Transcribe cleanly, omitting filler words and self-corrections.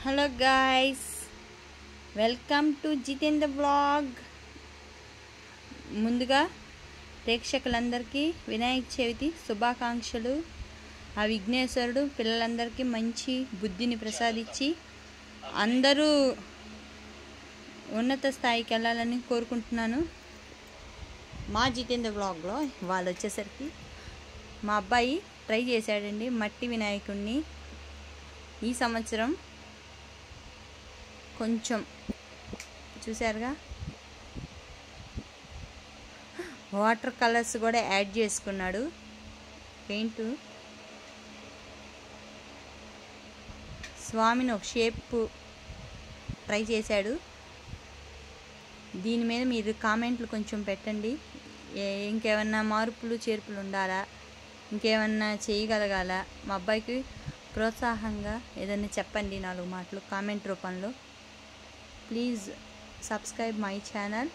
Hello guys, welcome to Jitendra blog. ముందుగా ప్రేక్షకులందరికీ వినాయక చవితి శుభాకాంక్షలు. ఆ విఘ్నేశ్వరుడు పిల్లలందరికీ మంచి బుద్ధిని ప్రసాదించి అందరూ ఉన్నత స్థాయికి వెళ్ళాలని కోరుకుంటున్నాను. మా జితేంద్ర బ్లాగ్లో వాళ్ళు వచ్చేసరికి మా అబ్బాయి ట్రై చేశాడండి మట్టి వినాయకుడిని. ఈ సంవత్సరం కొంచెం చూసారుగా వాటర్ కలర్స్ కూడా యాడ్ చేసుకున్నాడు. పెయింట్ స్వామిని ఒక షేప్ ట్రై చేశాడు. దీని మీద మీరు కామెంట్లు కొంచెం పెట్టండి. ఇంకేమన్నా మార్పులు చేర్పులు ఉండాలా, ఇంకేమన్నా చేయగలగాల, మా అబ్బాయికి ప్రోత్సాహంగా ఏదైనా చెప్పండి. 4 మాటలు కామెంట్ రూపంలో. Please subscribe my channel.